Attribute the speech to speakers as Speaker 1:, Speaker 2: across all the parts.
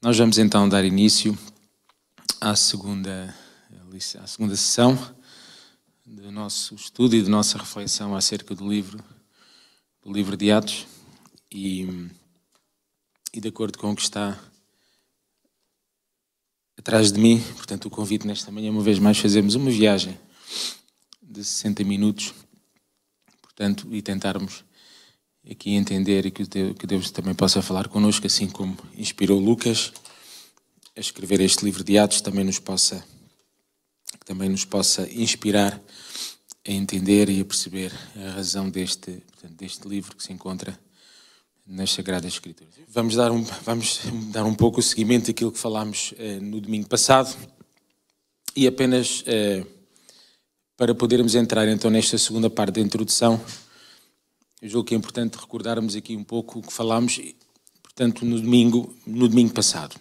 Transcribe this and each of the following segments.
Speaker 1: Nós vamos então dar início à segunda sessão do nosso estudo e da nossa reflexão acerca do livro de Atos e de acordo com o que está atrás de mim, portanto o convite nesta manhã, uma vez mais, fazermos uma viagem de 60 minutos, portanto, e tentarmos aqui entender e que Deus também possa falar connosco, assim como inspirou Lucas a escrever este livro de Atos, também nos possa inspirar a entender e a perceber a razão deste livro que se encontra nas Sagradas Escrituras. Vamos dar um pouco o seguimento daquilo que falámos no domingo passado e apenas para podermos entrar então nesta segunda parte da introdução, eu julgo que é importante recordarmos aqui um pouco o que falámos, portanto, no domingo passado.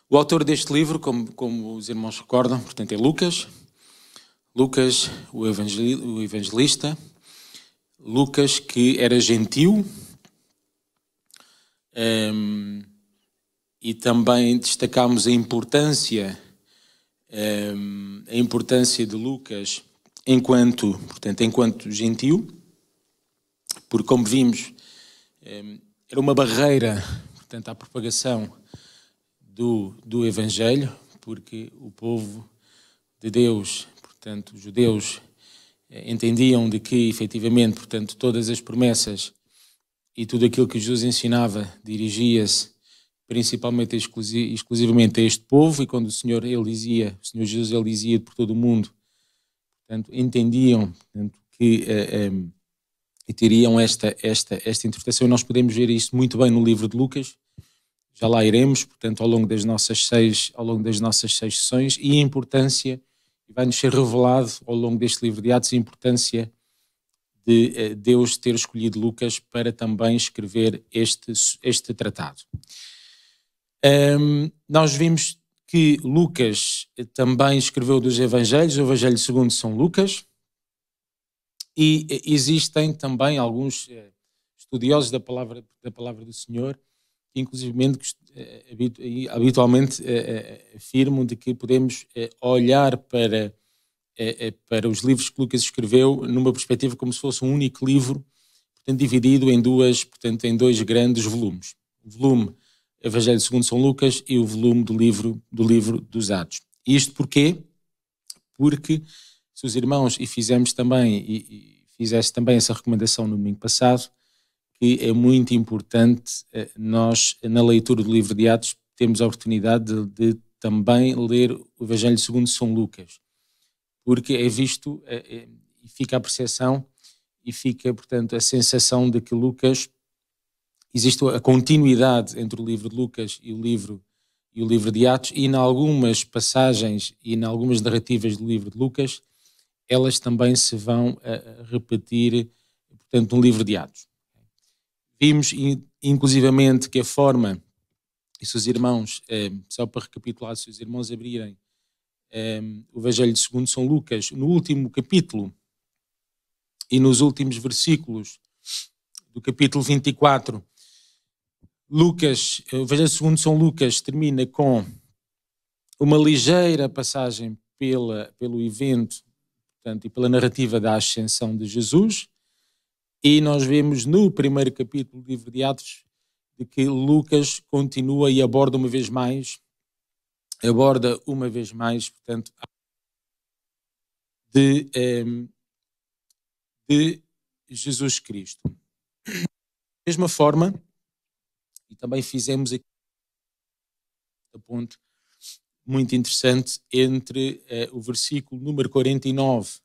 Speaker 1: O autor deste livro, como os irmãos recordam, portanto, é Lucas, o evangelista, Lucas que era gentil, e também destacámos a importância de Lucas enquanto gentil, porque, como vimos, era uma barreira, portanto, à propagação do Evangelho, porque o povo de Deus, portanto, os judeus, entendiam de que, efetivamente, portanto, todas as promessas e tudo aquilo que Jesus ensinava dirigia-se principalmente e exclusivamente a este povo, e quando o Senhor Jesus dizia por todo o mundo, portanto, entendiam, portanto, que e teriam esta interpretação, e nós podemos ver isso muito bem no livro de Lucas. Já lá iremos, portanto, ao longo das nossas 6 sessões, e a importância, vai-nos ser revelado ao longo deste livro de Atos, a importância de Deus ter escolhido Lucas para também escrever este tratado. Nós vimos que Lucas também escreveu dos Evangelhos, o Evangelho segundo São Lucas, e existem também alguns estudiosos da palavra do Senhor, que inclusivamente habitualmente afirmam de que podemos olhar para os livros que Lucas escreveu numa perspectiva como se fosse um único livro, portanto, dividido em dois grandes volumes. O volume Evangelho segundo São Lucas e o volume do livro dos Atos. E isto porquê? Porque se os irmãos, e fizeste também essa recomendação no domingo passado, que é muito importante nós, na leitura do livro de Atos, termos a oportunidade de também ler o Evangelho segundo São Lucas, porque é visto e fica a percepção e fica, portanto, a sensação de que Lucas, existe a continuidade entre o livro de Lucas e o livro de Atos, e em algumas passagens e em algumas narrativas do livro de Lucas, elas também se vão repetir, portanto, no livro de Atos. Vimos, inclusivamente, que a forma, e se os irmãos, só para recapitular, se os irmãos abrirem o Evangelho segundo São Lucas, no último capítulo e nos últimos versículos do capítulo 24, o Evangelho segundo São Lucas termina com uma ligeira passagem pelo evento, portanto, e pela narrativa da ascensão de Jesus, e nós vemos no primeiro capítulo do livro de Atos de que Lucas continua e aborda uma vez mais, portanto, de Jesus Cristo. Da mesma forma, e também fizemos aqui um ponto muito interessante entre o versículo número 49,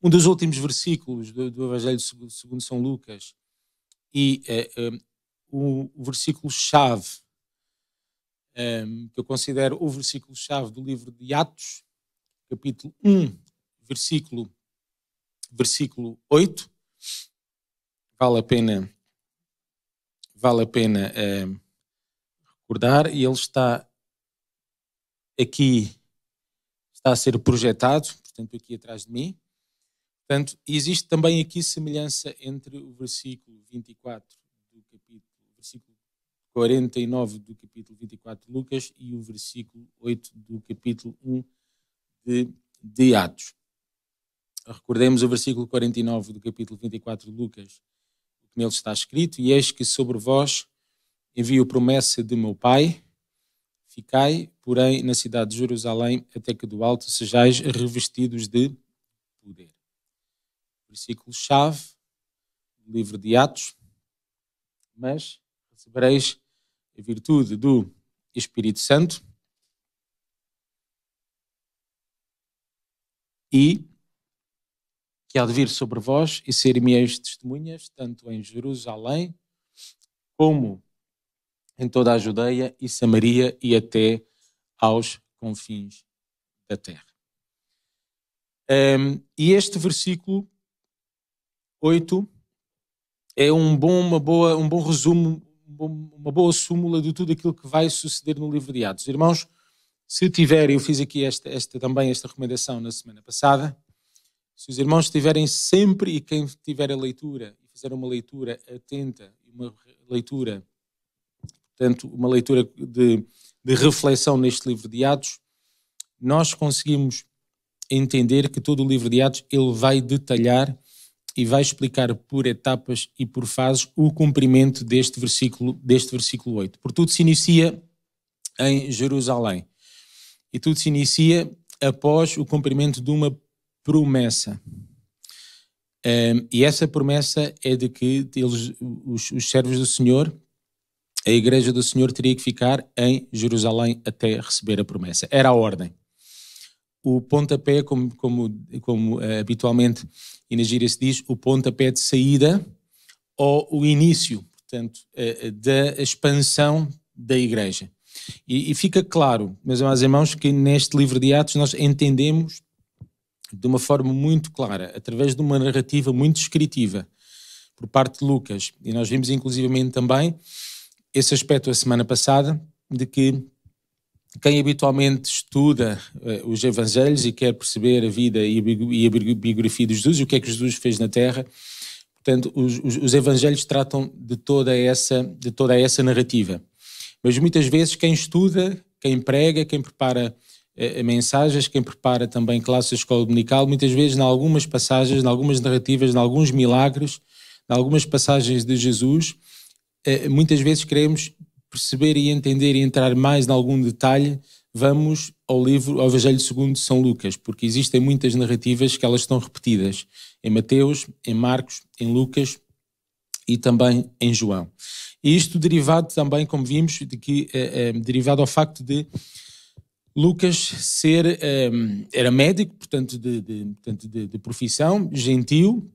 Speaker 1: um dos últimos versículos do Evangelho segundo São Lucas, e o versículo-chave, que eu considero o versículo-chave do livro de Atos, capítulo 1, versículo 8, vale a pena recordar, e ele está a ser projetado, portanto, aqui atrás de mim. Portanto, existe também aqui semelhança entre o versículo 24 do capítulo, versículo 49 do capítulo 24 de Lucas e o versículo 8 do capítulo 1 de Atos. Recordemos o versículo 49 do capítulo 24 de Lucas, o que nele está escrito: e eis que sobre vós envio promessa de meu Pai, ficai, porém, na cidade de Jerusalém, até que do alto sejais revestidos de poder. Versículo-chave do livro de Atos: mas recebereis a virtude do Espírito Santo e que há de vir sobre vós e ser-me-eis testemunhas, tanto em Jerusalém como em toda a Judeia e Samaria e até aos confins da terra. E este versículo 8 é um bom resumo, uma boa súmula de tudo aquilo que vai suceder no livro de Atos. Irmãos, se tiverem, eu fiz aqui também esta recomendação na semana passada, se os irmãos tiverem sempre, e quem tiver a leitura, e fizer uma leitura atenta, uma leitura de reflexão neste livro de Atos, nós conseguimos entender que todo o livro de Atos ele vai detalhar e vai explicar por etapas e por fases o cumprimento deste versículo 8. Porque tudo se inicia em Jerusalém e tudo se inicia após o cumprimento de uma promessa. E essa promessa é de que os servos do Senhor, a igreja do Senhor, teria que ficar em Jerusalém até receber a promessa. Era a ordem. O pontapé, como habitualmente e na gíria se diz, o pontapé de saída ou o início, portanto, da expansão da igreja. E fica claro, meus amados irmãos, que neste livro de Atos nós entendemos de uma forma muito clara, através de uma narrativa muito descritiva por parte de Lucas, e nós vimos inclusivamente também esse aspecto a semana passada, de que quem habitualmente estuda os Evangelhos e quer perceber a vida e a biografia de Jesus e o que é que Jesus fez na Terra, portanto, os Evangelhos tratam de toda essa narrativa. Mas muitas vezes quem estuda, quem prega, quem prepara mensagens, quem prepara também classes de escola dominical, muitas vezes, em algumas passagens, em algumas narrativas, em alguns milagres, em algumas passagens de Jesus, muitas vezes queremos perceber e entender e entrar mais em algum detalhe, vamos ao Evangelho segundo São Lucas, porque existem muitas narrativas que elas estão repetidas em Mateus, em Marcos, em Lucas e também em João. E isto derivado também, como vimos, derivado ao facto de Lucas era médico, portanto de profissão, gentil,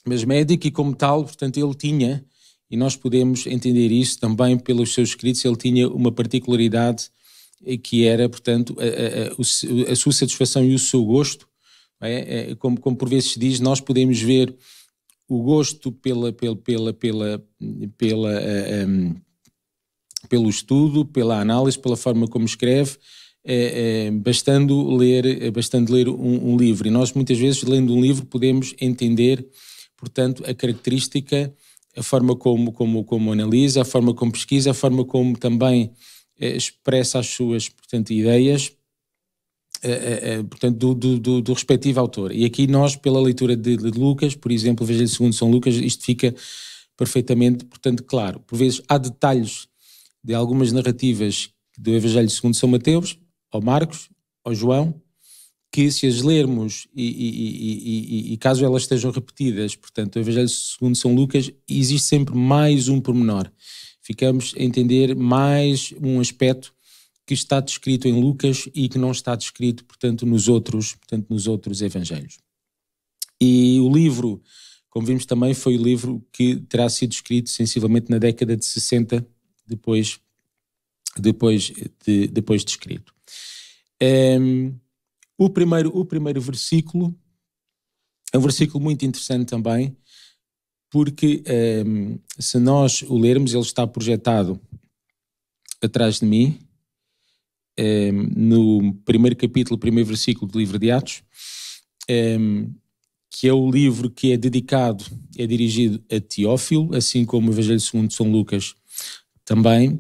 Speaker 1: mas médico, e como tal, portanto ele tinha, e nós podemos entender isso também pelos seus escritos, ele tinha uma particularidade que era, portanto, a sua satisfação e o seu gosto, como por vezes se diz, nós podemos ver o gosto pelo estudo, pela análise, pela forma como escreve, bastando ler um livro. E nós muitas vezes, lendo um livro, podemos entender, portanto, a característica, a forma como analisa, a forma como pesquisa, a forma como também expressa as suas, portanto, ideias, portanto, do respectivo autor. E aqui nós, pela leitura de Lucas, por exemplo, o Evangelho segundo São Lucas, isto fica perfeitamente, portanto, claro. Por vezes há detalhes de algumas narrativas do Evangelho segundo São Mateus, ou Marcos, ou João, que se as lermos e caso elas estejam repetidas, portanto, o Evangelho segundo São Lucas, existe sempre mais um pormenor. Ficamos a entender mais um aspecto que está descrito em Lucas e que não está descrito, portanto, nos outros Evangelhos. E o livro, como vimos também, foi o livro que terá sido escrito sensivelmente na década de 60, depois de escrito. O primeiro versículo é um versículo muito interessante também, porque se nós o lermos, ele está projetado atrás de mim, no primeiro capítulo, primeiro versículo do livro de Atos, que é o livro que é dirigido a Teófilo, assim como o Evangelho segundo São Lucas também.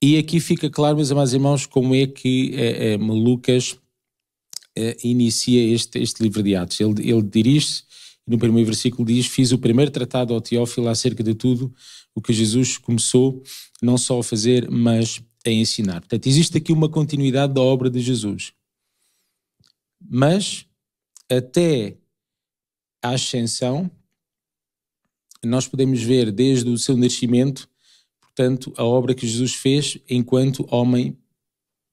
Speaker 1: E aqui fica claro, meus amados irmãos, como é que Lucas inicia este livro de Atos. Ele dirige-se, no primeiro versículo diz: fiz o primeiro tratado ao Teófilo acerca de tudo o que Jesus começou não só a fazer, mas a ensinar. Portanto, existe aqui uma continuidade da obra de Jesus. Mas, até a ascensão, nós podemos ver desde o seu nascimento, portanto, a obra que Jesus fez enquanto homem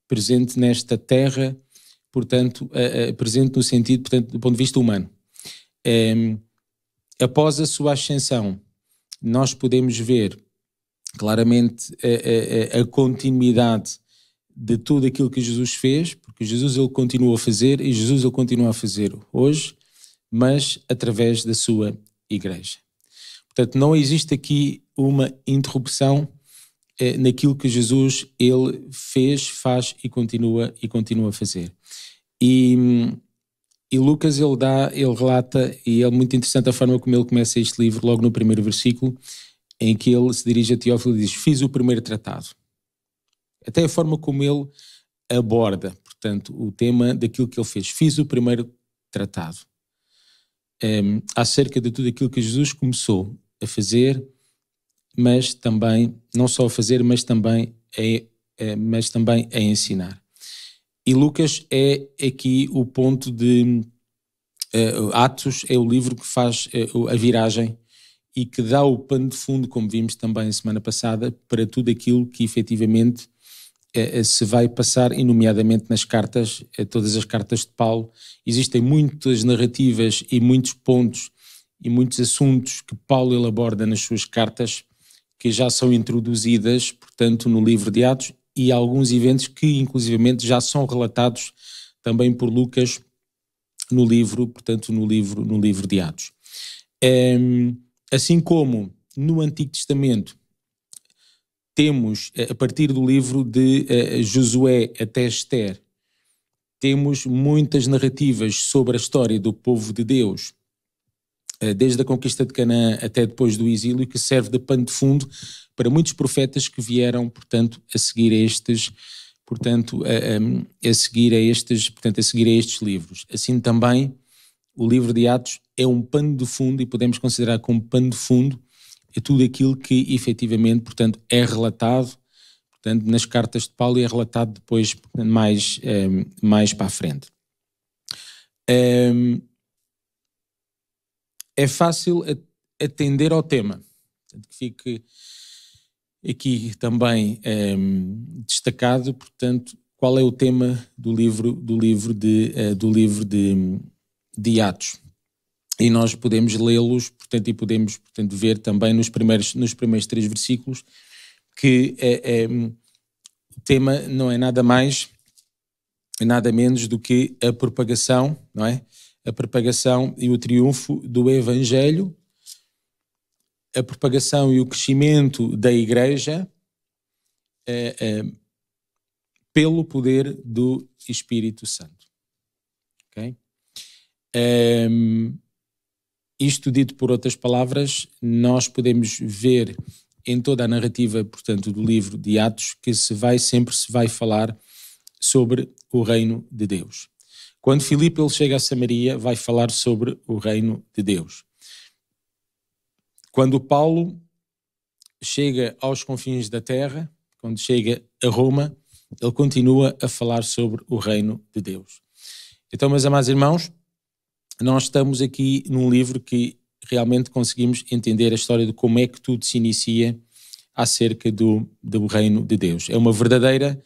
Speaker 1: presente nesta terra, portanto, presente no sentido, portanto, do ponto de vista humano. Após a sua ascensão, nós podemos ver claramente a continuidade de tudo aquilo que Jesus fez, porque Jesus ele continua a fazer e Jesus ele continua a fazer hoje, mas através da sua igreja. Portanto, não existe aqui uma interrupção naquilo que Jesus ele fez, faz e continua a fazer. E Lucas ele relata, e é muito interessante a forma como ele começa este livro, logo no primeiro versículo, em que ele se dirige a Teófilo e diz: fiz o primeiro tratado. Até a forma como ele aborda, portanto, o tema daquilo que ele fez. Fiz o primeiro tratado. Acerca de tudo aquilo que Jesus começou a fazer, mas também, não só a fazer, mas também a ensinar. E Lucas é aqui o ponto de... Atos é o livro que faz a viragem e que dá o pano de fundo, como vimos também semana passada, para tudo aquilo que efetivamente se vai passar, e nomeadamente nas cartas, todas as cartas de Paulo. Existem muitas narrativas e muitos pontos e muitos assuntos que Paulo ele aborda nas suas cartas, que já são introduzidas, portanto, no livro de Atos, e alguns eventos que, inclusivamente, já são relatados também por Lucas no livro, portanto, no livro de Atos. Assim como no Antigo Testamento temos, a partir do livro de Josué até Ester, temos muitas narrativas sobre a história do povo de Deus, desde a conquista de Canaã até depois do exílio, que serve de pano de fundo para muitos profetas que vieram, portanto, a seguir a estes, portanto, a seguir a estes livros. Assim também o livro de Atos é um pano de fundo, e podemos considerar como pano de fundo tudo aquilo que efetivamente, portanto, é relatado, portanto, nas cartas de Paulo, e é relatado depois mais para a frente. É fácil atender ao tema, portanto, que fique aqui também destacado, portanto, qual é o tema do livro de Atos. E nós podemos lê-los, portanto, e podemos, portanto, ver também nos primeiros 3 versículos que o tema não é nada mais, nada menos do que a propagação, não é? A propagação e o triunfo do Evangelho, a propagação e o crescimento da Igreja pelo poder do Espírito Santo. Ok? Isto dito por outras palavras, nós podemos ver em toda a narrativa, portanto, do livro de Atos, que sempre se vai falar sobre o reino de Deus. Quando Filipe ele chega a Samaria, vai falar sobre o reino de Deus. Quando Paulo chega aos confins da terra, quando chega a Roma, ele continua a falar sobre o reino de Deus. Então, meus amados irmãos, nós estamos aqui num livro que realmente conseguimos entender a história de como é que tudo se inicia acerca do reino de Deus. É uma verdadeira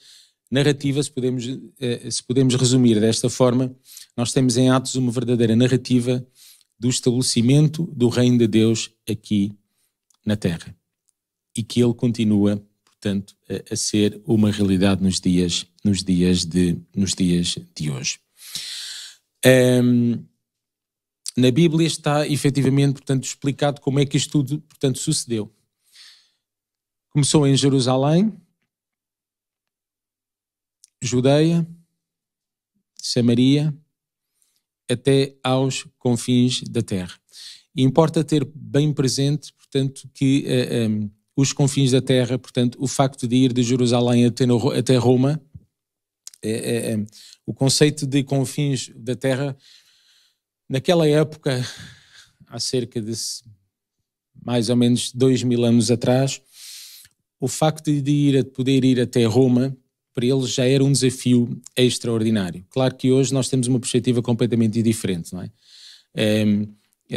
Speaker 1: narrativa, se podemos resumir desta forma. Nós temos em Atos uma verdadeira narrativa do estabelecimento do reino de Deus aqui na Terra, e que ele continua, portanto, a ser uma realidade nos dias de hoje. Na Bíblia está efetivamente, portanto, explicado como é que isto tudo, portanto, sucedeu. Começou em Jerusalém, Judeia, Samaria, até aos confins da terra. E importa ter bem presente, portanto, que os confins da terra, portanto, o facto de ir de Jerusalém até Roma, o conceito de confins da terra, naquela época, há cerca de mais ou menos 2000 anos atrás, o facto de poder ir até Roma, para eles já era um desafio extraordinário. Claro que hoje nós temos uma perspectiva completamente diferente, não é?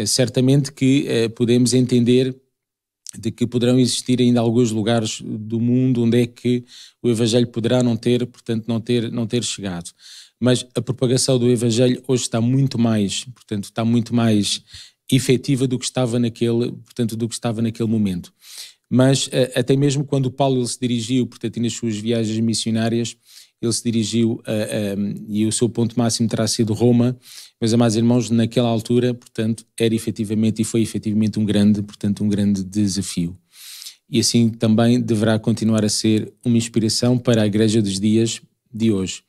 Speaker 1: Certamente que podemos entender de que poderão existir ainda alguns lugares do mundo onde é que o Evangelho poderá não ter, portanto, não ter chegado. Mas a propagação do Evangelho hoje está muito mais efetiva do que estava naquele momento. Mas até mesmo quando Paulo ele se dirigiu, portanto, nas suas viagens missionárias, ele se dirigiu e o seu ponto máximo terá sido Roma, meus amados irmãos, naquela altura, portanto, foi efetivamente um grande desafio. E assim também deverá continuar a ser uma inspiração para a igreja dos dias de hoje,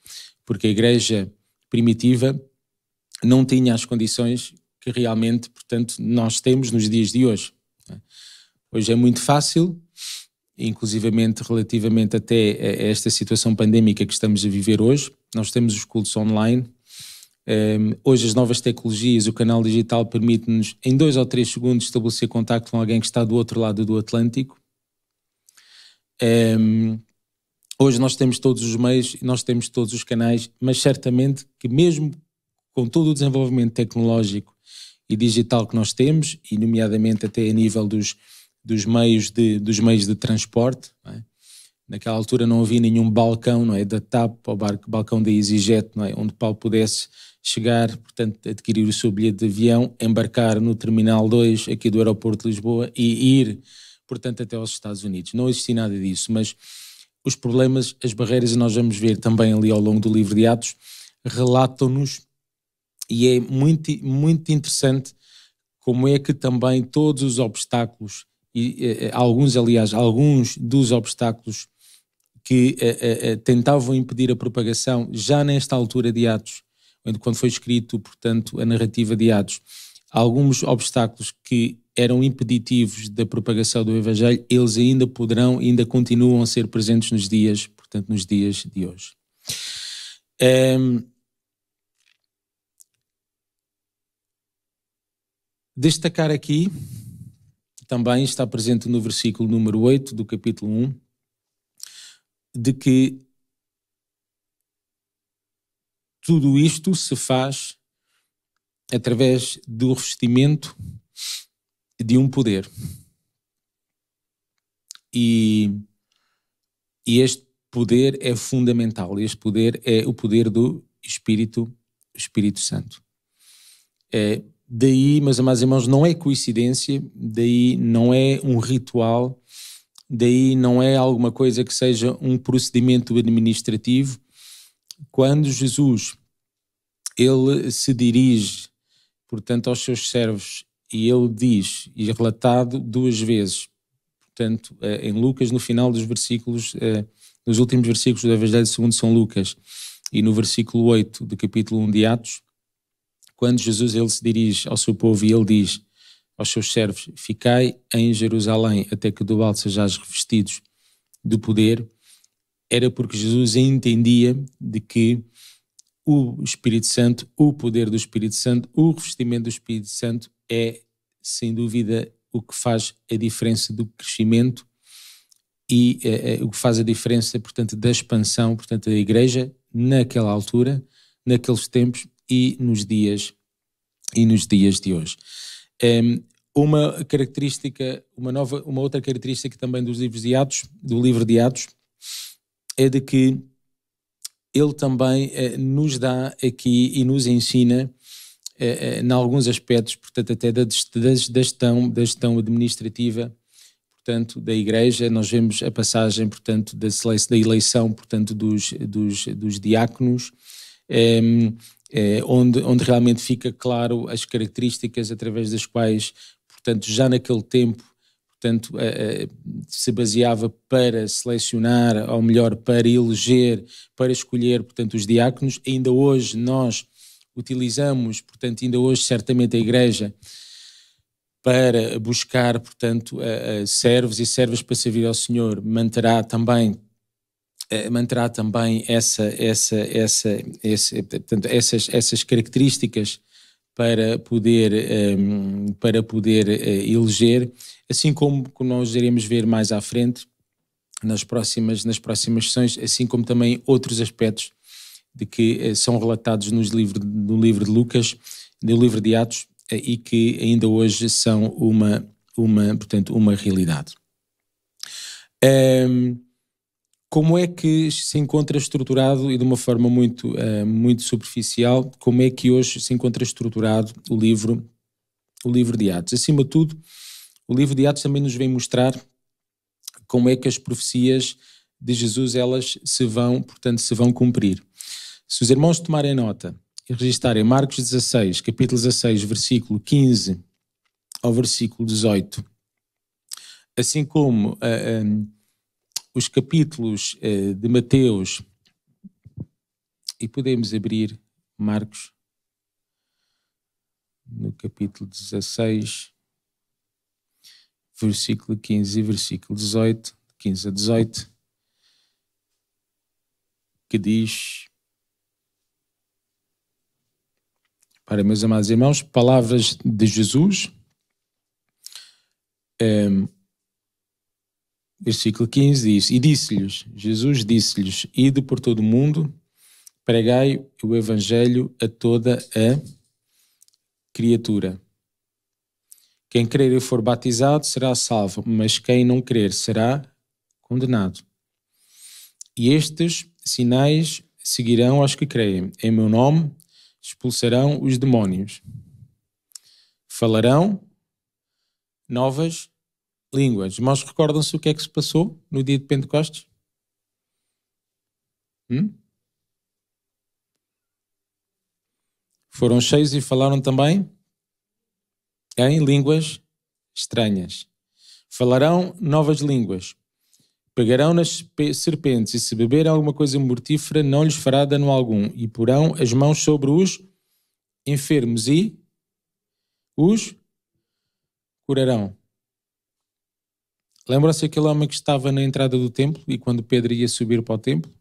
Speaker 1: porque a igreja primitiva não tinha as condições que realmente, portanto, nós temos nos dias de hoje. Hoje é muito fácil, inclusivamente relativamente até a esta situação pandémica que estamos a viver hoje. Nós temos os cultos online. Hoje as novas tecnologias, o canal digital permite-nos em 2 ou 3 segundos estabelecer contacto com alguém que está do outro lado do Atlântico. Hoje nós temos todos os meios, nós temos todos os canais, mas certamente que mesmo com todo o desenvolvimento tecnológico e digital que nós temos, e nomeadamente até a nível dos meios de transporte, não é? Naquela altura não havia nenhum balcão, não é, da TAP ou balcão da EasyJet, não é, onde Paulo pudesse chegar, portanto, adquirir o seu bilhete de avião, embarcar no Terminal 2 aqui do aeroporto de Lisboa e ir, portanto, até aos Estados Unidos. Não existia nada disso, mas os problemas, as barreiras, nós vamos ver também ali ao longo do livro de Atos, relatam-nos, e é muito, muito interessante como é que também todos os obstáculos, e alguns dos obstáculos que tentavam impedir a propagação, já nesta altura de Atos, quando foi escrito, portanto, a narrativa de Atos, alguns obstáculos que eram impeditivos da propagação do Evangelho, eles ainda continuam a ser presentes nos dias de hoje. Destacar aqui, também está presente no versículo número 8 do capítulo 1, de que tudo isto se faz através do revestimento de um poder. E este poder é fundamental. Este poder é o poder do Espírito Santo. Daí, meus amados irmãos, não é coincidência, daí não é um ritual, daí não é alguma coisa que seja um procedimento administrativo. Quando Jesus ele se dirige, portanto, aos seus servos, e ele diz, e é relatado 2 vezes, portanto, em Lucas, no final dos versículos, nos últimos versículos do Evangelho segundo São Lucas, e no versículo 8 do capítulo 1 de Atos, quando Jesus ele se dirige ao seu povo e ele diz aos seus servos: ficai em Jerusalém até que do alto sejais revestidos do poder, era porque Jesus entendia de que o Espírito Santo, o poder do Espírito Santo, o revestimento do Espírito Santo é, sem dúvida, o que faz a diferença do crescimento e o que faz a diferença, portanto, da expansão, portanto, da igreja naquela altura, naqueles tempos e nos dias de hoje. Uma outra característica também dos livros de Atos, do livro de Atos, é de que ele também nos dá aqui e nos ensina em alguns aspectos, portanto, até da gestão administrativa, portanto, da igreja. Nós vemos a passagem, portanto, da eleição, portanto, dos diáconos, onde realmente fica claro as características através das quais, portanto, já naquele tempo, portanto, se baseava para selecionar, ou melhor, para eleger, para escolher, portanto, os diáconos. Ainda hoje nós utilizamos, portanto, ainda hoje certamente a igreja para buscar, portanto, servos e servas para servir ao Senhor, manterá também portanto, essas características para poder eleger, assim como nós iremos ver mais à frente nas próximas sessões, assim como também outros aspectos de que são relatados no livro de Lucas, no livro de Atos, e que ainda hoje são portanto, uma realidade. Como é que se encontra estruturado, e de uma forma muito superficial, como é que hoje se encontra estruturado o livro de Atos? Acima de tudo, o livro de Atos também nos vem mostrar como é que as profecias de Jesus elas se vão cumprir. Se os irmãos tomarem nota e registarem Marcos 16, capítulo 16, versículo 15 ao versículo 18, assim como os capítulos de Mateus, e podemos abrir Marcos no capítulo 16, versículo 15 e versículo 18, 15 a 18, que diz: para meus amados irmãos, palavras de Jesus, versículo 15 diz: e disse-lhes, Jesus disse-lhes, ide por todo o mundo, pregai o evangelho a toda a criatura. Quem crer e for batizado será salvo, mas quem não crer será condenado. E estes sinais seguirão aos que creem. Em meu nome expulsarão os demónios. Falarão novas línguas. Irmãos, recordam-se o que é que se passou no dia de Pentecostes? Foram cheios e falaram também em línguas estranhas. Falarão novas línguas. Pegarão nas serpentes, e se beberem alguma coisa mortífera, não lhes fará dano algum. E porão as mãos sobre os enfermos e os curarão. Lembram-se aquele homem que estava na entrada do templo e quando Pedro ia subir para o templo?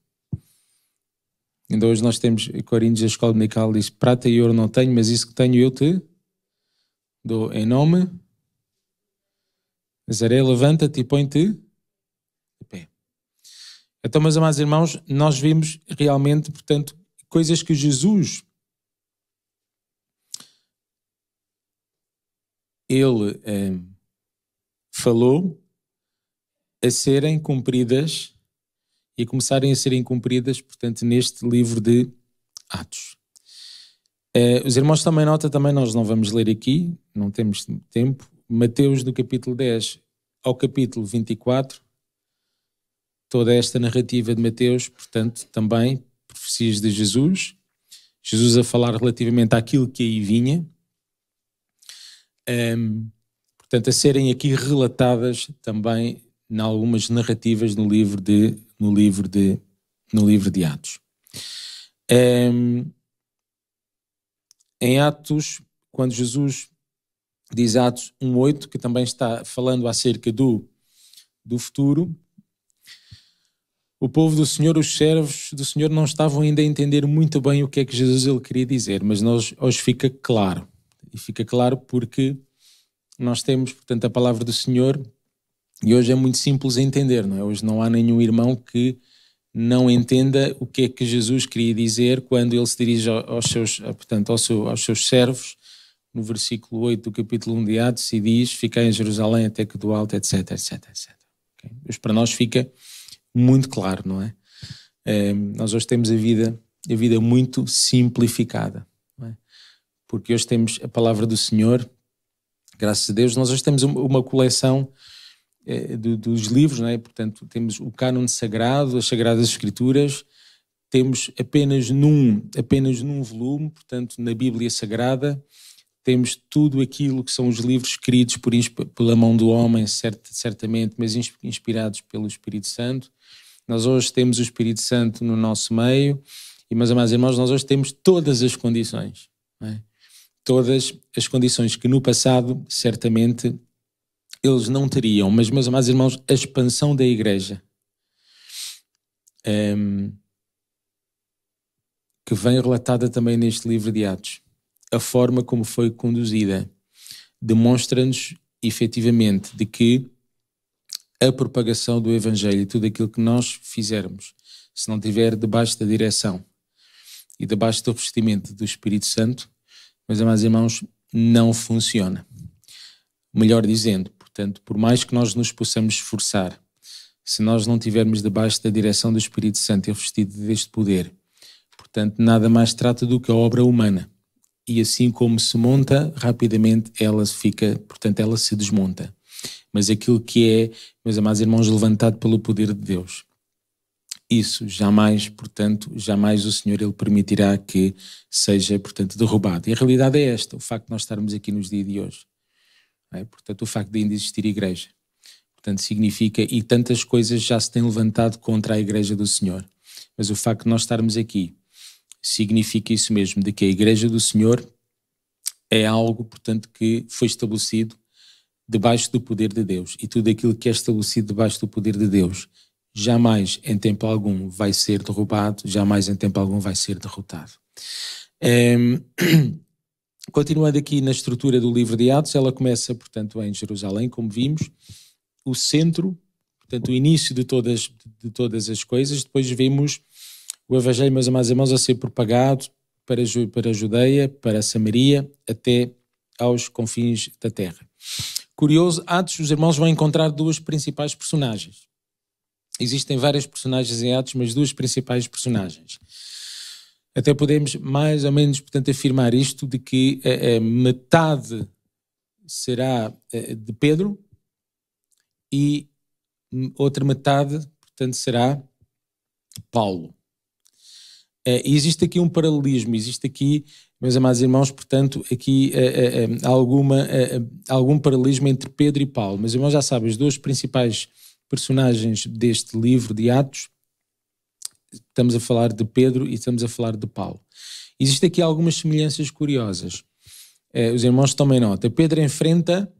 Speaker 1: Ainda hoje nós temos Coríntios, a escola dominical diz: prata e ouro não tenho, mas isso que tenho eu te dou. Em nome Nazaré, levanta-te e põe-te de pé. Então, meus amados irmãos, nós vimos realmente, portanto, coisas que Jesus ele falou a serem cumpridas e começarem a serem cumpridas, portanto, neste livro de Atos. Os irmãos também notam, também nós não vamos ler aqui, não temos tempo, Mateus do capítulo 10 ao capítulo 24, toda esta narrativa de Mateus, portanto, também profecias de Jesus, Jesus a falar relativamente àquilo que aí vinha, portanto, a serem aqui relatadas também em algumas narrativas no livro de Atos. Em Atos, quando Jesus diz Atos 1:8, que também está falando acerca do futuro, o povo do Senhor, os servos do Senhor, não estavam ainda a entender muito bem o que é que Jesus ele queria dizer, mas hoje fica claro. E fica claro porque nós temos, portanto, a palavra do Senhor e hoje é muito simples a entender, não é? Hoje não há nenhum irmão que não entenda o que é que Jesus queria dizer quando ele se dirige aos seus servos, no versículo 8 do capítulo 1 de Atos, e diz: ficai em Jerusalém até que do alto, etc, etc, etc. Okay? Mas para nós fica muito claro, não é? Nós hoje temos a vida muito simplificada, não é? Porque hoje temos a palavra do Senhor, graças a Deus. Nós hoje temos uma coleção dos livros, não é? Portanto, temos o cânon sagrado, as Sagradas Escrituras, temos apenas num volume, portanto, na Bíblia Sagrada, temos tudo aquilo que são os livros escritos pela mão do homem, certamente, mas inspirados pelo Espírito Santo. Nós hoje temos o Espírito Santo no nosso meio e, meus amados irmãos, nós hoje temos todas as condições, não é? todas as condições que no passado certamente eles não teriam. Mas, meus amados irmãos, a expansão da igreja que vem relatada também neste livro de Atos, a forma como foi conduzida, demonstra-nos efetivamente de que a propagação do Evangelho e tudo aquilo que nós fizermos, se não estiver debaixo da direção e debaixo do revestimento do Espírito Santo, meus amados irmãos, não funciona. Melhor dizendo, portanto, por mais que nós nos possamos esforçar, se nós não estivermos debaixo da direção do Espírito Santo e revestido deste poder, portanto, nada mais trata do que a obra humana. E assim como se monta, rapidamente ela fica, portanto, ela se desmonta. Mas aquilo que é, meus amados irmãos, levantado pelo poder de Deus, isso jamais, portanto, jamais o Senhor ele permitirá que seja, portanto, derrubado. E a realidade é esta, o facto de nós estarmos aqui nos dias de hoje. Portanto, o facto de ainda existir igreja. Portanto, significa, e tantas coisas já se têm levantado contra a igreja do Senhor. Mas o facto de nós estarmos aqui significa isso mesmo, de que a igreja do Senhor é algo, portanto, que foi estabelecido debaixo do poder de Deus. E tudo aquilo que é estabelecido debaixo do poder de Deus jamais em tempo algum vai ser derrubado, jamais em tempo algum vai ser derrotado. Continuando aqui na estrutura do livro de Atos, ela começa, portanto, em Jerusalém, como vimos, o centro, portanto, o início de todas as coisas. Depois vemos o Evangelho, meus amados irmãos, a ser propagado para a Judeia, para a Samaria, até aos confins da terra. Curioso, Atos, os irmãos vão encontrar duas principais personagens. Existem várias personagens em Atos, mas duas principais personagens. Até podemos mais ou menos, portanto, afirmar isto, de que metade será de Pedro e outra metade, portanto, será Paulo. E existe aqui um paralelismo, existe aqui, meus amados irmãos, portanto, aqui algum paralelismo entre Pedro e Paulo. Mas, irmãos, já sabem, os dois principais personagens deste livro de Atos, estamos a falar de Pedro e estamos a falar de Paulo. Existem aqui algumas semelhanças curiosas. Os irmãos tomem nota. Pedro enfrenta,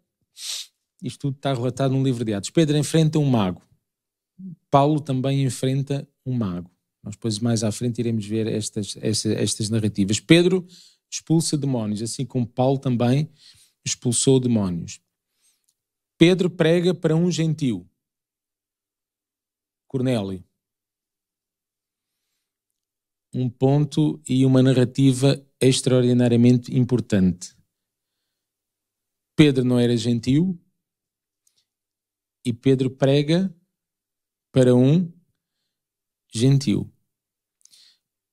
Speaker 1: isto tudo está relatado no livro de Atos, Pedro enfrenta um mago. Paulo também enfrenta um mago. Nós depois mais à frente iremos ver estas narrativas. Pedro expulsa demónios, assim como Paulo também expulsou demónios. Pedro prega para um gentio, Cornélio. Um ponto e uma narrativa extraordinariamente importante. Pedro não era gentio e Pedro prega para um gentio.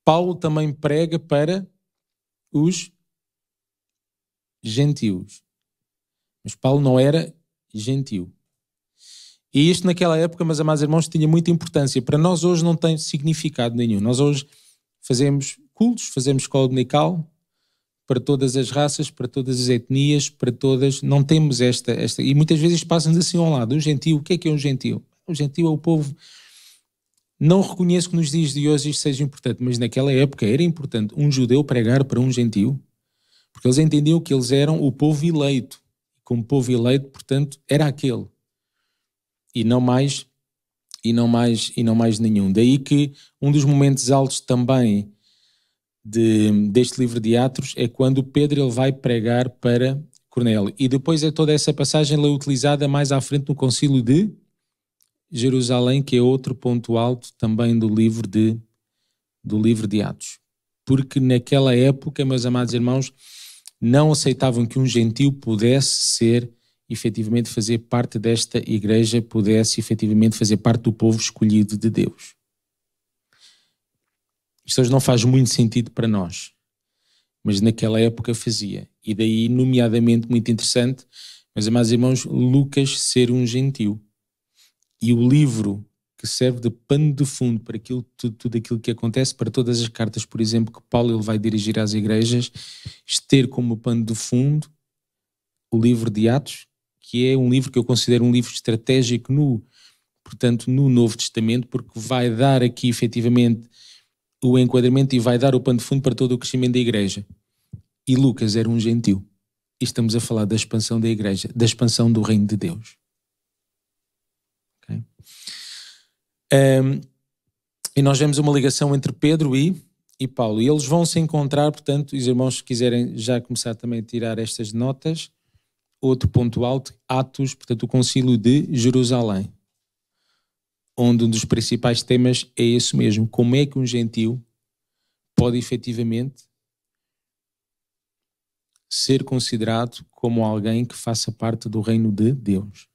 Speaker 1: Paulo também prega para os gentios. Mas Paulo não era gentio. E isto naquela época, meus amados irmãos, tinha muita importância. Para nós hoje não tem significado nenhum. Nós hoje fazemos cultos, fazemos escola dominical para todas as raças, para todas as etnias, para todas. Não temos esta. E muitas vezes passa-nos assim ao lado. Um gentio, o que é um gentio? Um gentio é o povo. Não reconheço que nos dias de hoje isto seja importante, mas naquela época era importante um judeu pregar para um gentio, porque eles entendiam que eles eram o povo eleito. Como povo eleito, portanto, era aquele. E não mais nenhum. Daí que um dos momentos altos também deste livro de Atos é quando Pedro ele vai pregar para Cornélio. E depois é toda essa passagem ela é utilizada mais à frente no concílio de Jerusalém, que é outro ponto alto também do livro de Atos. Porque naquela época, meus amados irmãos, não aceitavam que um gentio pudesse ser, efetivamente, fazer parte desta igreja, pudesse, efetivamente, fazer parte do povo escolhido de Deus. Isto hoje não faz muito sentido para nós, mas naquela época fazia. E daí, nomeadamente, muito interessante, meus amados irmãos, Lucas ser um gentio. E o livro que serve de pano de fundo para tudo aquilo que acontece, para todas as cartas, por exemplo, que Paulo ele vai dirigir às igrejas, ter como pano de fundo o livro de Atos, que é um livro que eu considero um livro estratégico no Novo Testamento, porque vai dar aqui efetivamente o enquadramento e vai dar o pano de fundo para todo o crescimento da igreja. e Lucas era um gentil. E estamos a falar da expansão da igreja, da expansão do reino de Deus. Okay? E nós vemos uma ligação entre Pedro e Paulo. E eles vão se encontrar, portanto, os irmãos, se quiserem já começar também a tirar estas notas, outro ponto alto, Atos, portanto, o Concílio de Jerusalém, onde um dos principais temas é esse mesmo. Como é que um gentil pode efetivamente ser considerado como alguém que faça parte do reino de Deus?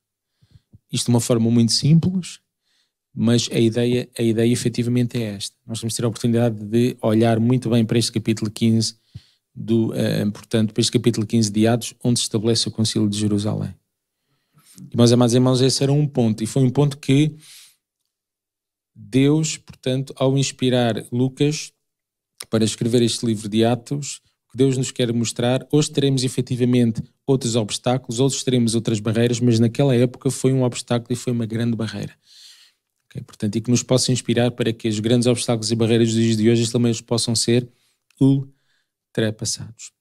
Speaker 1: Isto de uma forma muito simples, mas a ideia efetivamente é esta. Nós vamos ter a oportunidade de olhar muito bem para este capítulo 15, portanto, para este capítulo 15 de Atos, onde se estabelece o Concílio de Jerusalém. E, meus amados irmãos, esse era um ponto, e foi um ponto que Deus, portanto, ao inspirar Lucas para escrever este livro de Atos, o que Deus nos quer mostrar, hoje teremos efetivamente outros obstáculos, outros teremos outras barreiras, mas naquela época foi um obstáculo e foi uma grande barreira. Okay? Portanto, e que nos possa inspirar para que os grandes obstáculos e barreiras dos dias de hoje também possam ser ultrapassados.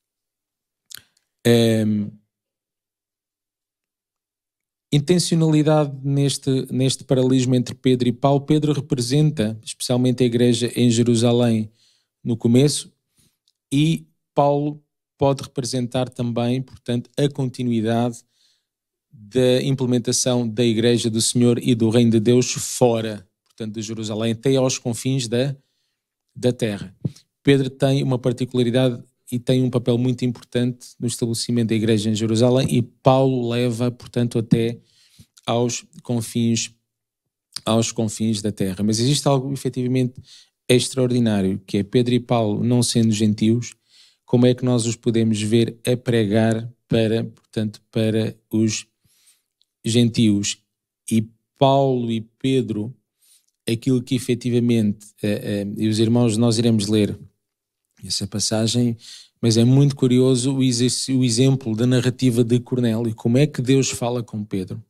Speaker 1: Intencionalidade neste paralelismo entre Pedro e Paulo. Pedro representa especialmente a igreja em Jerusalém no começo, e Paulo pode representar também, portanto, a continuidade da implementação da igreja do Senhor e do reino de Deus fora, portanto, de Jerusalém, até aos confins da terra. Pedro tem uma particularidade e tem um papel muito importante no estabelecimento da igreja em Jerusalém, e Paulo leva, portanto, até aos confins da terra. Mas existe algo efetivamente extraordinário, que é Pedro e Paulo, não sendo gentios, como é que nós os podemos ver a pregar para os gentios? E Paulo e Pedro, aquilo que efetivamente, e os irmãos, nós iremos ler essa passagem, mas é muito curioso o exemplo da narrativa de Cornélio, como é que Deus fala com Pedro.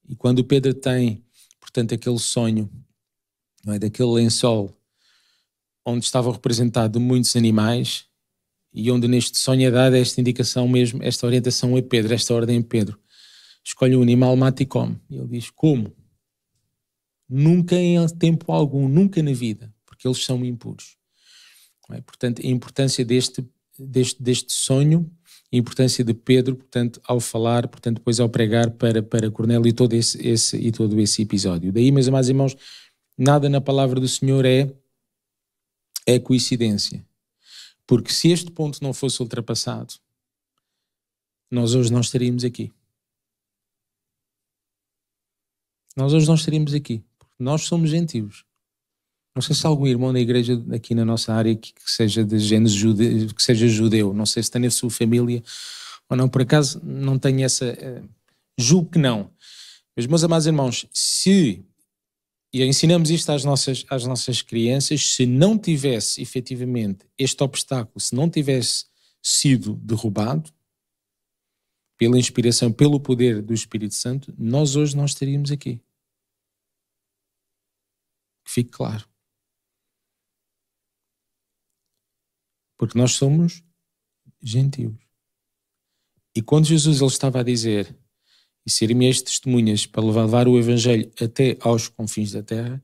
Speaker 1: E quando Pedro tem, portanto, aquele sonho, não é, daquele lençol onde estavam representados muitos animais, e onde neste sonho é dada esta indicação mesmo, esta orientação a Pedro, esta ordem a Pedro: escolhe um animal, mata e come. E ele diz: como? Nunca em tempo algum, nunca na vida, porque eles são impuros. É? Portanto, a importância deste sonho, a importância de Pedro, portanto, ao falar, portanto, depois ao pregar para Cornélio, e todo esse episódio. Daí, meus amados irmãos, nada na palavra do Senhor é coincidência. Porque se este ponto não fosse ultrapassado, nós hoje não estaríamos aqui. Nós hoje não estaríamos aqui. Porque nós somos gentios. Não sei se há algum irmão da igreja aqui na nossa área que seja de género judeu, que seja judeu. Não sei se tem na sua família ou não. Por acaso não tenho essa... julgo que não. Mas, meus amados irmãos, e ensinamos isto às nossas crianças, se não tivesse efetivamente este obstáculo, se não tivesse sido derrubado pela inspiração, pelo poder do Espírito Santo, nós hoje não estaríamos aqui. Que fique claro. Porque nós somos gentios. E quando Jesus ele estava a dizer: e serem-me testemunhas para levar o Evangelho até aos confins da terra,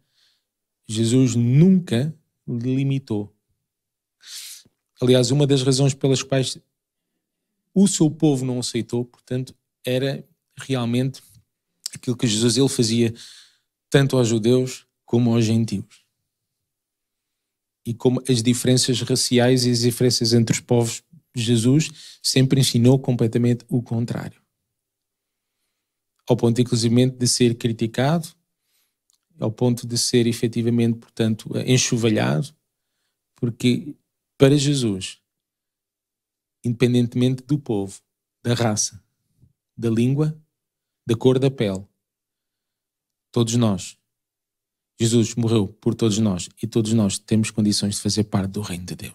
Speaker 1: Jesus nunca limitou. Aliás, uma das razões pelas quais o seu povo não aceitou, portanto, era realmente aquilo que Jesus ele fazia tanto aos judeus como aos gentios. E como as diferenças raciais e as diferenças entre os povos, Jesus sempre ensinou completamente o contrário. Ao ponto, inclusive, de ser criticado, ao ponto de ser efetivamente, portanto, enxovalhado, porque para Jesus, independentemente do povo, da raça, da língua, da cor da pele, todos nós, Jesus morreu por todos nós, e todos nós temos condições de fazer parte do reino de Deus.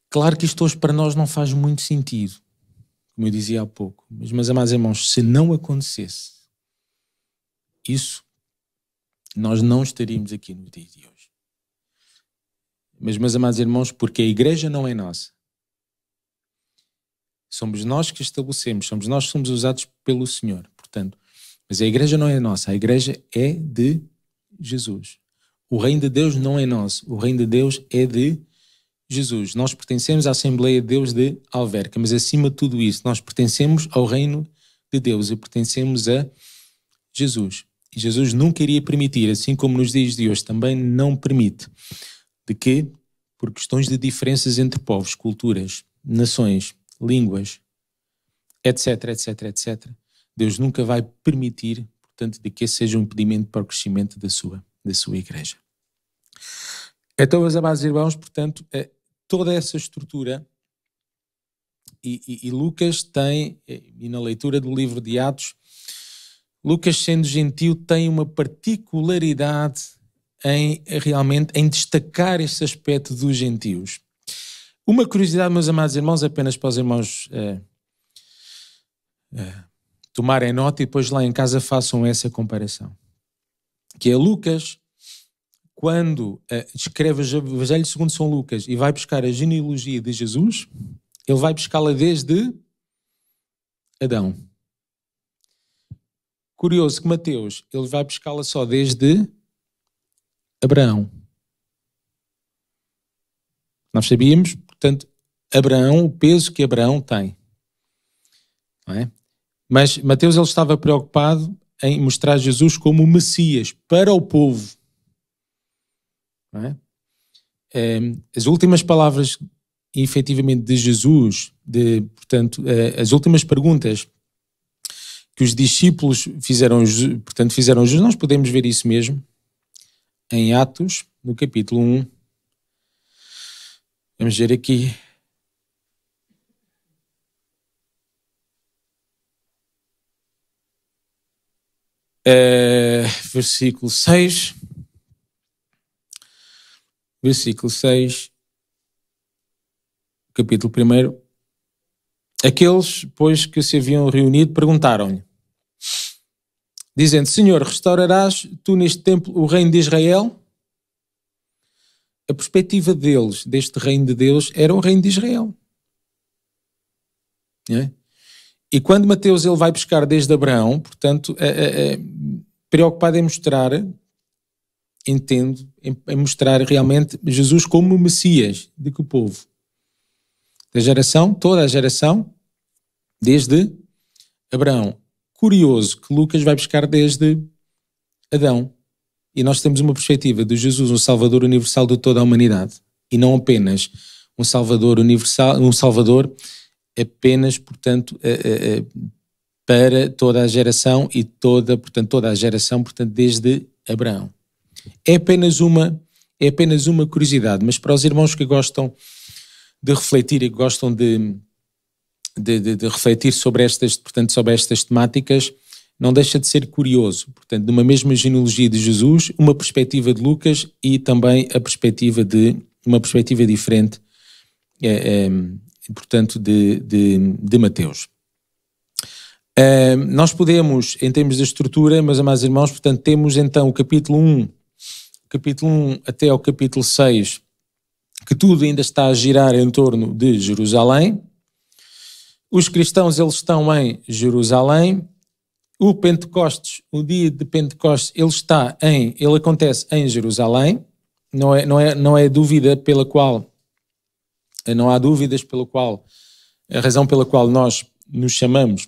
Speaker 1: Claro que isto hoje para nós não faz muito sentido, como eu dizia há pouco, mas, meus amados irmãos, se não acontecesse isso, nós não estaríamos aqui no dia de hoje. Mas, meus amados irmãos, porque a igreja não é nossa. Somos nós que estabelecemos, somos nós que somos usados pelo Senhor. Portanto, mas a igreja não é nossa, a igreja é de Jesus. O reino de Deus não é nosso, o reino de Deus é de Jesus. Nós pertencemos à Assembleia de Deus de Alverca, mas acima de tudo isso, nós pertencemos ao reino de Deus e pertencemos a Jesus. E Jesus nunca iria permitir, assim como nos dias de hoje também não permite, de que, por questões de diferenças entre povos, culturas, nações, línguas, etc, etc, etc, Deus nunca vai permitir, portanto, de que esse seja um impedimento para o crescimento da sua igreja. Então, meus amados irmãos, portanto, toda essa estrutura, e Lucas tem, e na leitura do livro de Atos, Lucas, sendo gentil, tem uma particularidade realmente em destacar esse aspecto dos gentios. Uma curiosidade, meus amados irmãos, apenas para os irmãos tomarem nota e depois lá em casa façam essa comparação. Que é Lucas, quando escreve o Evangelho segundo São Lucas e vai buscar a genealogia de Jesus, ele vai buscá-la desde Adão. Curioso que Mateus, ele vai buscá-la só desde Abraão. Nós sabíamos, portanto, Abraão, o peso que Abraão tem. Não é? Mas Mateus, ele estava preocupado em mostrar Jesus como o Messias para o povo. Não é? As últimas palavras, efetivamente, de Jesus, portanto, as últimas perguntas que os discípulos fizeram Jesus, nós podemos ver isso mesmo em Atos, no capítulo 1. Vamos ver aqui. Versículo 6. Versículo 6. Capítulo 1. Aqueles, pois, que se haviam reunido, perguntaram-lhe, dizendo, Senhor, restaurarás tu neste templo o reino de Israel? A perspectiva deles, deste reino de Deus, era o reino de Israel. É? E quando Mateus ele vai buscar desde Abraão, portanto, preocupado em mostrar, entendo, em mostrar realmente Jesus como o Messias de que o povo. Da geração, toda a geração, desde Abraão. Curioso que Lucas vai buscar desde Adão. E nós temos uma perspectiva de Jesus, um Salvador universal de toda a humanidade. E não apenas um Salvador universal, um Salvador apenas, portanto, para toda a geração e toda a geração, portanto, desde Abraão. É apenas uma curiosidade, mas para os irmãos que gostam de refletir e que gostam de refletir sobre estas temáticas, não deixa de ser curioso. Portanto, de uma mesma genealogia de Jesus, uma perspectiva de Lucas e também uma perspectiva diferente, portanto, de Mateus. Nós podemos, em termos de estrutura, meus amados irmãos, portanto, temos então o capítulo 1 até ao capítulo 6, que tudo ainda está a girar em torno de Jerusalém. Os cristãos, eles estão em Jerusalém. O Pentecostes, o dia de Pentecostes, ele acontece em Jerusalém. Não há dúvidas pela qual a razão pela qual nós nos chamamos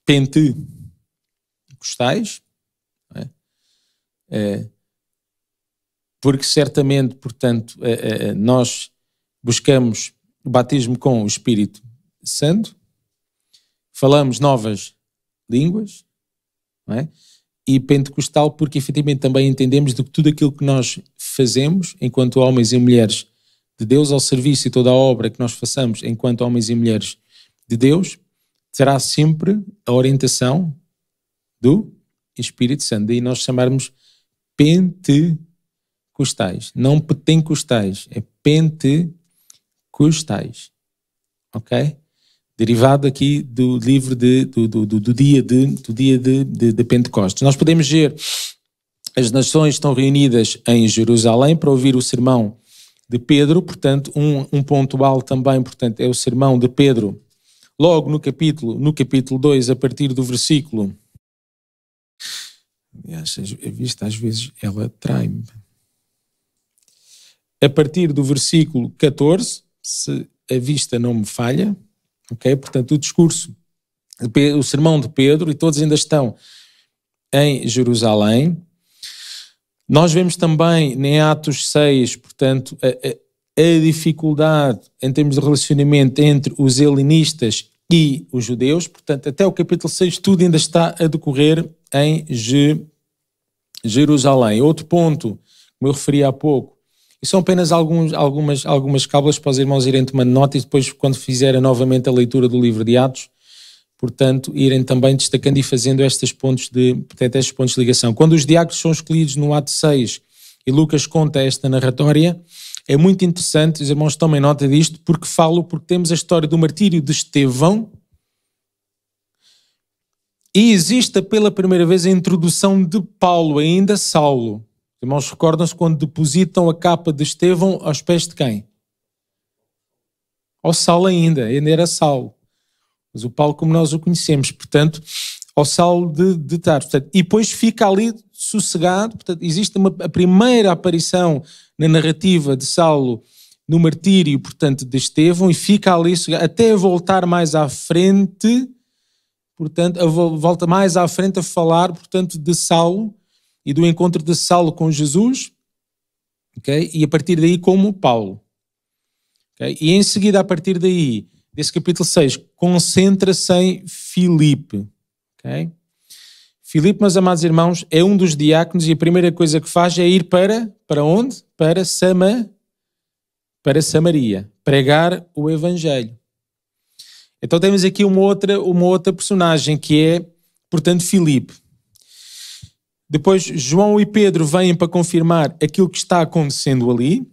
Speaker 1: pentecostais, não é? Porque certamente, portanto, nós buscamos o batismo com o Espírito Santo, falamos novas línguas, não é? E pentecostal porque efetivamente também entendemos de que tudo aquilo que nós fazemos enquanto homens e mulheres de Deus ao serviço e toda a obra que nós façamos enquanto homens e mulheres de Deus terá sempre a orientação do Espírito Santo. Daí nós chamarmos pentecostais, não pentecostais, é pentecostais, ok? Derivado aqui do livro do dia de Pentecostes. Nós podemos ver as nações estão reunidas em Jerusalém para ouvir o sermão de Pedro. Portanto, um ponto alto também, portanto, é o sermão de Pedro, logo no capítulo 2, a partir do versículo... Aliás, a vista às vezes ela trai-me. A partir do versículo 14, se a vista não me falha, ok? Portanto, o discurso, o sermão de Pedro, e todos ainda estão em Jerusalém. Nós vemos também em Atos 6, portanto, a dificuldade em termos de relacionamento entre os helenistas e os judeus. Portanto, até o capítulo 6 tudo ainda está a decorrer em Jerusalém. Outro ponto, como eu referi há pouco, e são apenas algumas cábulas para os irmãos irem tomando nota e depois, quando fizerem novamente a leitura do livro de Atos, portanto, irem também destacando e fazendo estes pontos de ligação. Quando os diáconos são escolhidos no Ato 6 e Lucas conta esta narratória, é muito interessante, os irmãos tomem nota disto, porque temos a história do martírio de Estevão e existe pela primeira vez a introdução de Paulo, ainda Saulo. Os irmãos recordam-se quando depositam a capa de Estevão aos pés de quem? Ao Saulo ainda era Saulo. Mas o Paulo como nós o conhecemos, portanto, ao Saulo de Tarso. E depois fica ali sossegado, portanto, existe a primeira aparição na narrativa de Saulo no martírio, portanto, de Estevão, e fica ali até voltar mais à frente, portanto, volta mais à frente a falar, portanto, de Saulo e do encontro de Saulo com Jesus, okay? E a partir daí como Paulo. Okay? E em seguida, a partir daí, desse capítulo 6, concentra-se em Filipe. Okay? Filipe, meus amados irmãos, é um dos diáconos e a primeira coisa que faz é ir para onde? Para Samaria, pregar o Evangelho. Então temos aqui uma outra personagem que é, portanto, Filipe. Depois João e Pedro vêm para confirmar aquilo que está acontecendo ali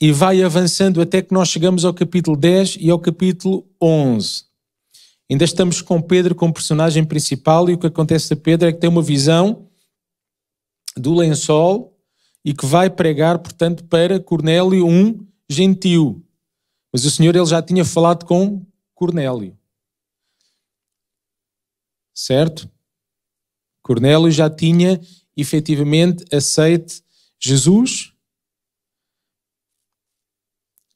Speaker 1: e vai avançando até que nós chegamos ao capítulo 10 e ao capítulo 11. Ainda estamos com Pedro como personagem principal e o que acontece a Pedro é que tem uma visão do lençol e que vai pregar, portanto, para Cornélio, um gentio. Mas o Senhor ele já tinha falado com Cornélio. Certo? Cornélio já tinha efetivamente aceito Jesus,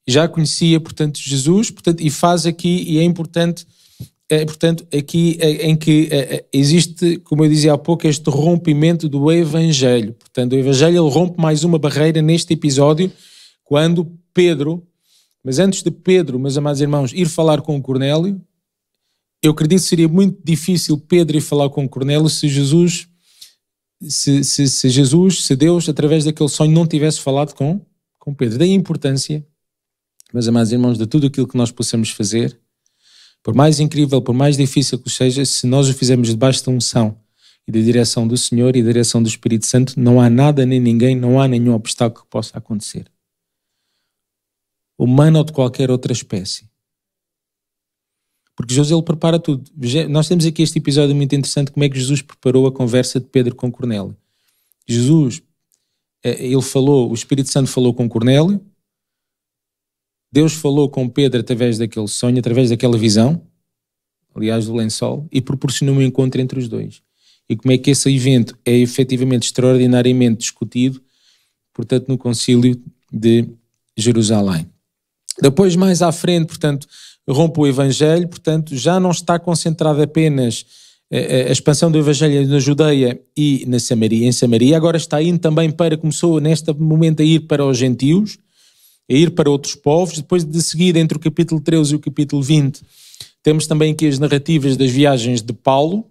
Speaker 1: já conhecia, portanto, Jesus, portanto, e faz aqui, e é importante, portanto, aqui em que existe, como eu dizia há pouco, este rompimento do Evangelho. Portanto, o Evangelho ele rompe mais uma barreira neste episódio, quando Pedro, mas antes de Pedro, meus amados irmãos, ir falar com Cornélio, eu acredito que seria muito difícil Pedro ir falar com Cornélio se Deus, através daquele sonho, não tivesse falado com Pedro. Daí a importância, meus amados irmãos, de tudo aquilo que nós possamos fazer, por mais incrível, por mais difícil que seja, se nós o fizermos debaixo da unção e da direção do Senhor e da direção do Espírito Santo, não há nada nem ninguém, não há nenhum obstáculo que possa acontecer. Humano ou de qualquer outra espécie. Porque Jesus ele prepara tudo. Nós temos aqui este episódio muito interessante, como é que Jesus preparou a conversa de Pedro com Cornélio. Jesus, ele falou, o Espírito Santo falou com Cornélio, Deus falou com Pedro através daquele sonho, através daquela visão, aliás do lençol, e proporcionou um encontro entre os dois. E como é que esse evento é efetivamente extraordinariamente discutido, portanto, no concílio de Jerusalém. Depois, mais à frente, portanto, rompe o Evangelho, portanto, já não está concentrado apenas a expansão do Evangelho na Judeia e em Samaria, agora está indo também começou neste momento a ir para os gentios, a ir para outros povos. Depois de seguir, entre o capítulo 13 e o capítulo 20, temos também aqui as narrativas das viagens de Paulo.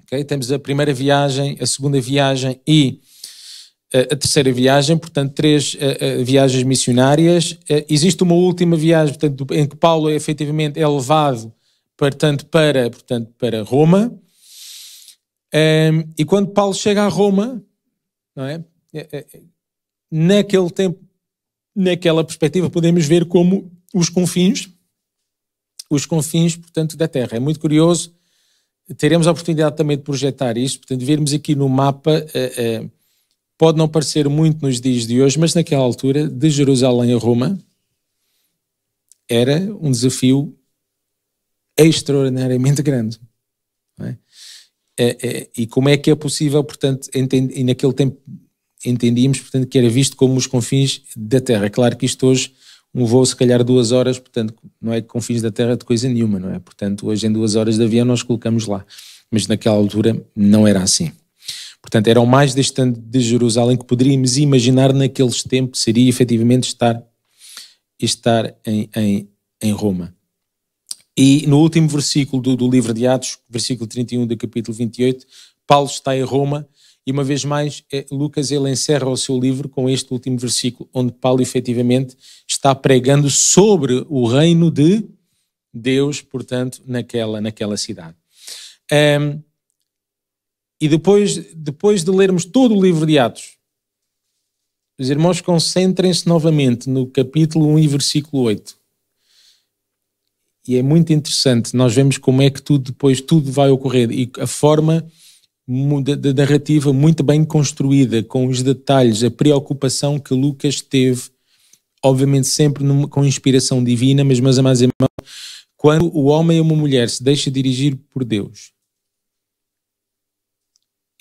Speaker 1: Okay? Temos a primeira viagem, a segunda viagem e a terceira viagem, portanto, 3 viagens missionárias. Existe uma última viagem, portanto, em que Paulo efetivamente é levado, portanto, para Roma. E quando Paulo chega a Roma, não é? Naquele tempo, naquela perspectiva, podemos ver como os confins, portanto, da terra. É muito curioso teremos a oportunidade também de projetar isto, portanto, vermos aqui no mapa, pode não parecer muito nos dias de hoje, mas naquela altura, de Jerusalém a Roma, era um desafio extraordinariamente grande. Não é? E como é que é possível, portanto, e naquele tempo entendíamos, portanto, que era visto como os confins da Terra. Claro que isto hoje, um voo se calhar 2 horas, portanto, não é confins da Terra de coisa nenhuma, não é? Portanto, hoje em 2 horas de avião nós colocamos lá. Mas naquela altura não era assim. Portanto, era o mais distante de Jerusalém que poderíamos imaginar naqueles tempos, seria efetivamente estar em Roma. E no último versículo do livro de Atos, versículo 31 do capítulo 28, Paulo está em Roma e uma vez mais Lucas ele encerra o seu livro com este último versículo, onde Paulo efetivamente está pregando sobre o reino de Deus, portanto, naquela cidade. E depois de lermos todo o livro de Atos, os irmãos concentrem-se novamente no capítulo 1 e versículo 8. E é muito interessante, nós vemos como é que tudo vai ocorrer e a forma da narrativa muito bem construída, com os detalhes, a preocupação que Lucas teve, obviamente sempre com inspiração divina, mas meus amados irmãos, quando o homem ou uma mulher se deixa dirigir por Deus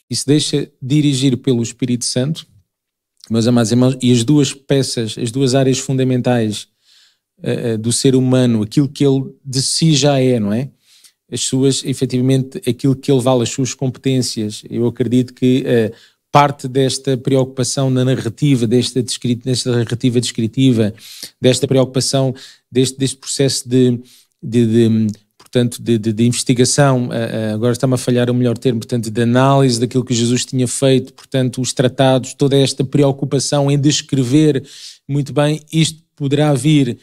Speaker 1: e se deixa dirigir pelo Espírito Santo, meus amados irmãos, e as duas peças, as duas áreas fundamentais do ser humano, aquilo que ele de si já é, não é? As suas, efetivamente, aquilo que ele vale, as suas competências. Eu acredito que parte desta preocupação na narrativa, desta narrativa descritiva, desta preocupação, deste processo de investigação, agora está-me a falhar o melhor termo, portanto, de análise daquilo que Jesus tinha feito, portanto, os tratados, toda esta preocupação em descrever muito bem, isto poderá vir,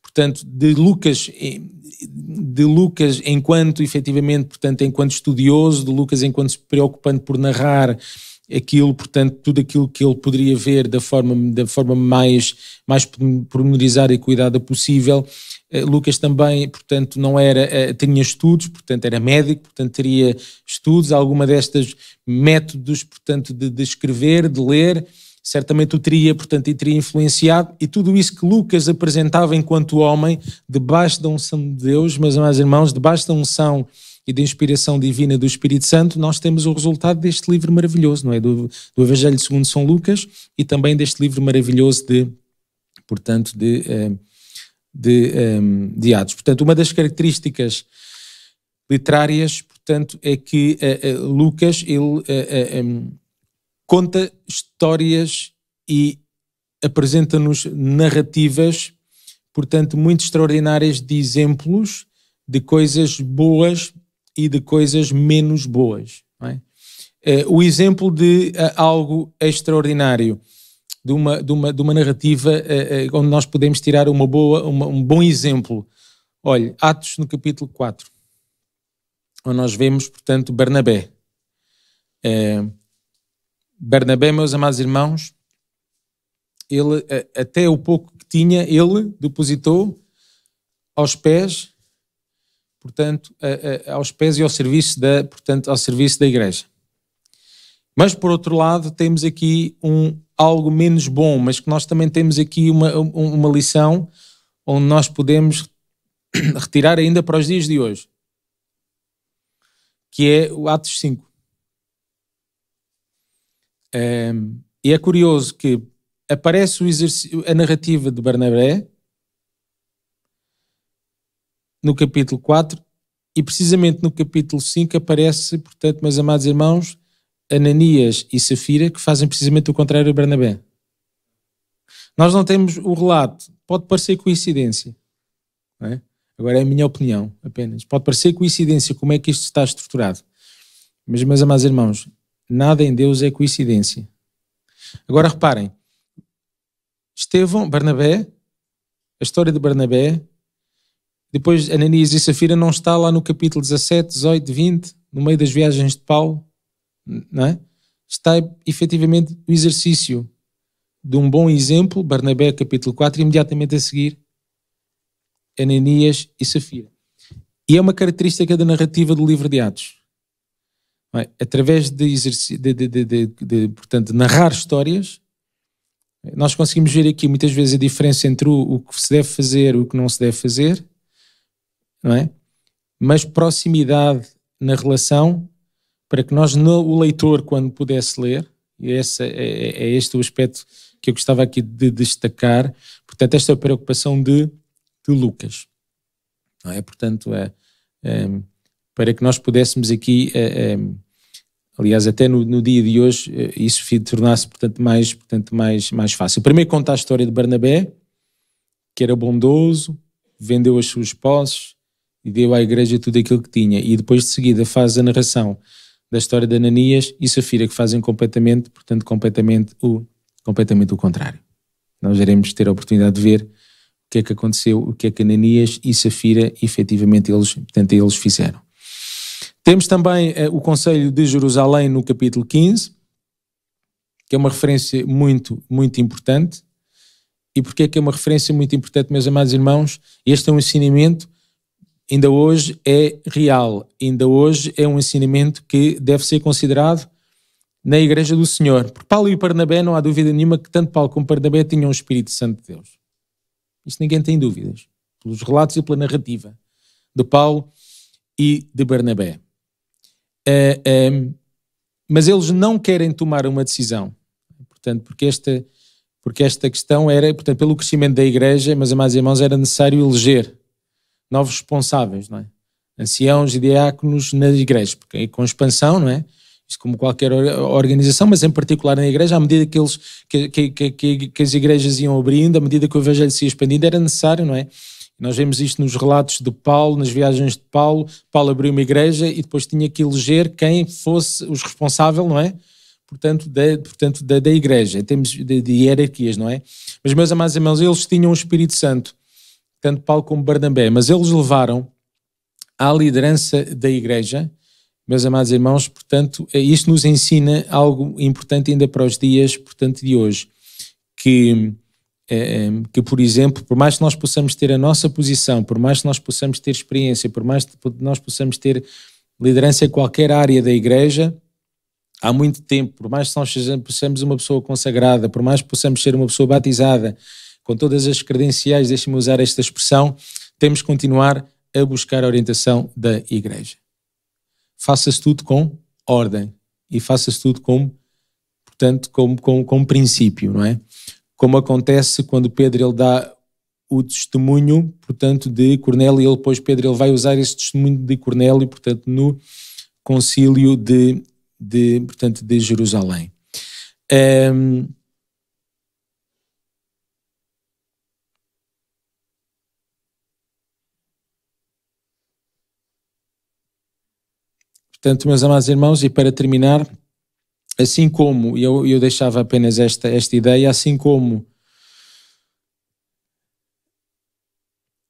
Speaker 1: portanto, de Lucas enquanto, efetivamente, portanto, enquanto estudioso, de Lucas enquanto se preocupando por narrar aquilo, portanto, tudo aquilo que ele poderia ver da forma mais pormenorizada e cuidada possível. Lucas também, portanto, tinha estudos, portanto, era médico, portanto, teria estudos, alguma destas métodos, portanto, de escrever, de ler, certamente o teria, portanto, e teria influenciado, e tudo isso que Lucas apresentava enquanto homem, debaixo da unção de Deus, meus amados irmãos, debaixo da unção e da inspiração divina do Espírito Santo, nós temos o resultado deste livro maravilhoso, não é? Do Evangelho segundo São Lucas e também deste livro maravilhoso de Atos. Portanto, uma das características literárias, portanto, é que Lucas, ele conta histórias e apresenta-nos narrativas, portanto, muito extraordinárias de exemplos de coisas boas e de coisas menos boas. Não é? O exemplo de algo extraordinário, de uma narrativa onde nós podemos tirar um bom exemplo. Olha, Atos no capítulo 4, onde nós vemos, portanto, Barnabé. Barnabé, meus amados irmãos, ele, até o pouco que tinha, ele depositou aos pés, portanto, aos pés e ao serviço da igreja. Mas, por outro lado, temos aqui algo menos bom, mas que nós também temos aqui uma lição onde nós podemos retirar ainda para os dias de hoje, que é o Atos 5. E é curioso que aparece a narrativa de Barnabé no capítulo 4 e precisamente no capítulo 5 aparece, portanto, meus amados irmãos, Ananias e Safira, que fazem precisamente o contrário de Barnabé. Nós não temos o relato, pode parecer coincidência, não é? Agora é a minha opinião apenas, pode parecer coincidência como é que isto está estruturado, mas, meus amados irmãos, nada em Deus é coincidência. Agora reparem, Barnabé, a história de Barnabé, depois Ananias e Safira não está lá no capítulo 17, 18, 20, no meio das viagens de Paulo, não é? Está efetivamente o exercício de um bom exemplo, Barnabé capítulo 4, e imediatamente a seguir Ananias e Safira. E é uma característica da narrativa do livro de Atos. não é? Através portanto, de narrar histórias, nós conseguimos ver aqui muitas vezes a diferença entre o que se deve fazer e o que não se deve fazer, não é? Mas proximidade na relação, para que nós, o leitor, quando pudesse ler, e é este o aspecto que eu gostava aqui de destacar, portanto, esta preocupação de Lucas, não é? Portanto, para que nós pudéssemos aqui, aliás, até no dia de hoje, isso tornasse, portanto, mais fácil. Primeiro conta a história de Barnabé, que era bondoso, vendeu as suas posses e deu à igreja tudo aquilo que tinha, e depois de seguida faz a narração da história de Ananias e Safira, que fazem completamente o contrário. Nós iremos ter a oportunidade de ver o que é que aconteceu, o que é que Ananias e Safira efetivamente eles fizeram. Temos também o Conselho de Jerusalém no capítulo 15, que é uma referência muito, muito importante. E porquê é que é uma referência muito importante, meus amados irmãos? Este é um ensinamento, ainda hoje é real, ainda hoje é um ensinamento que deve ser considerado na Igreja do Senhor. Porque Paulo e Barnabé, não há dúvida nenhuma que tanto Paulo como Barnabé tinham o Espírito Santo de Deus. Isso ninguém tem dúvidas, pelos relatos e pela narrativa de Paulo e de Barnabé. Mas eles não querem tomar uma decisão, portanto, porque esta questão era, portanto, pelo crescimento da igreja, meus amados irmãos, era necessário eleger novos responsáveis, não é? Anciãos e diáconos na igreja, porque com expansão, não é? Isto como qualquer organização, mas em particular na igreja, à medida que as igrejas iam abrindo, à medida que o evangelho se ia expandindo, era necessário, não é? Nós vemos isto nos relatos de Paulo, nas viagens de Paulo. Paulo abriu uma igreja e depois tinha que eleger quem fosse os responsável, não é? Portanto, da igreja, em termos de hierarquias, não é? Mas, meus amados irmãos, eles tinham o Espírito Santo, tanto Paulo como Barnabé, mas eles levaram à liderança da igreja, meus amados irmãos, portanto, isto nos ensina algo importante ainda para os dias, portanto, de hoje, que, por exemplo, por mais que nós possamos ter a nossa posição, por mais que nós possamos ter experiência, por mais que nós possamos ter liderança em qualquer área da igreja, há muito tempo, por mais que nós possamos uma pessoa consagrada, por mais que possamos ser uma pessoa batizada, com todas as credenciais, deixem-me usar esta expressão, temos que continuar a buscar a orientação da igreja. Faça-se tudo com ordem e faça-se tudo portanto, com princípio, não é? Como acontece quando Pedro ele dá o testemunho, portanto, de Cornélio, e depois Pedro ele vai usar esse testemunho de Cornélio, portanto, no concílio de Jerusalém. Portanto, meus amados irmãos, e para terminar, assim como, eu deixava apenas esta ideia, assim como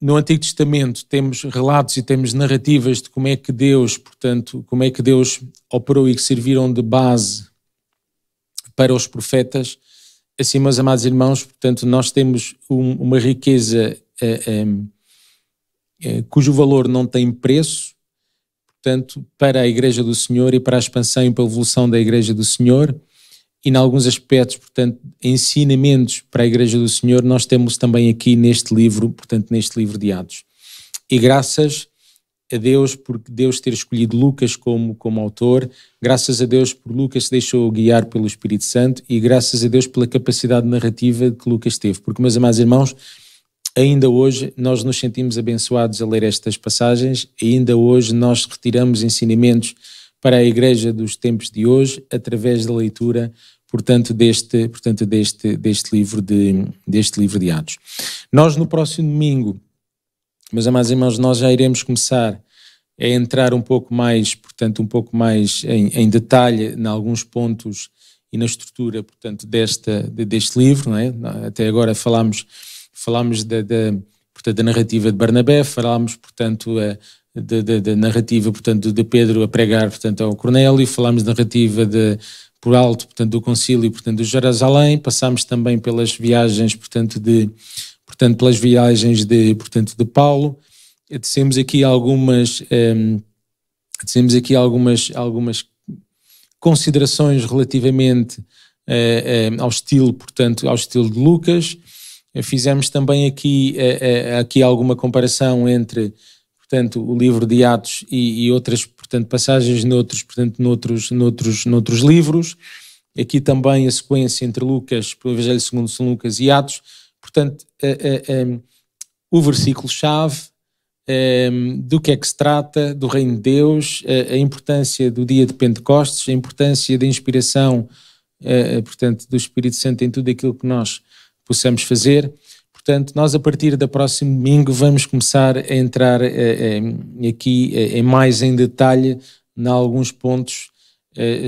Speaker 1: no Antigo Testamento temos relatos e temos narrativas de como é que Deus, portanto, como é que Deus operou e que serviram de base para os profetas, assim, meus amados irmãos, portanto, nós temos uma riqueza cujo valor não tem preço, portanto, para a Igreja do Senhor e para a expansão e para a evolução da Igreja do Senhor, e em alguns aspectos, portanto, ensinamentos para a Igreja do Senhor, nós temos também aqui neste livro, portanto, neste livro de Atos. E graças a Deus por Deus ter escolhido Lucas como autor, graças a Deus por Lucas se deixou guiar pelo Espírito Santo e graças a Deus pela capacidade narrativa que Lucas teve, porque, meus amados irmãos, ainda hoje nós nos sentimos abençoados a ler estas passagens, ainda hoje nós retiramos ensinamentos para a Igreja dos tempos de hoje através da leitura, portanto, deste livro de Atos. Nós no próximo domingo, meus amados irmãos, nós já iremos começar a entrar um pouco mais, portanto, em detalhe em alguns pontos e na estrutura, portanto, deste livro, não é? Até agora falámos da narrativa de Barnabé, falámos, portanto, da narrativa, portanto, de Pedro a pregar, portanto, ao Cornélio, falámos da narrativa por alto, portanto, do concílio, portanto, de Jerusalém, passámos também pelas viagens, portanto, pelas viagens de Paulo. Dissemos aqui algumas considerações relativamente ao estilo, portanto, ao estilo de Lucas. Fizemos também aqui alguma comparação entre, portanto, o livro de Atos e outras, portanto, passagens noutros livros. Aqui também a sequência entre Lucas, o Evangelho segundo São Lucas e Atos. Portanto, o versículo-chave, do que é que se trata, do reino de Deus, a importância do dia de Pentecostes, a importância da inspiração, portanto, do Espírito Santo em tudo aquilo que nós possamos fazer. Portanto, nós a partir do próximo domingo vamos começar a entrar aqui mais em detalhe em alguns pontos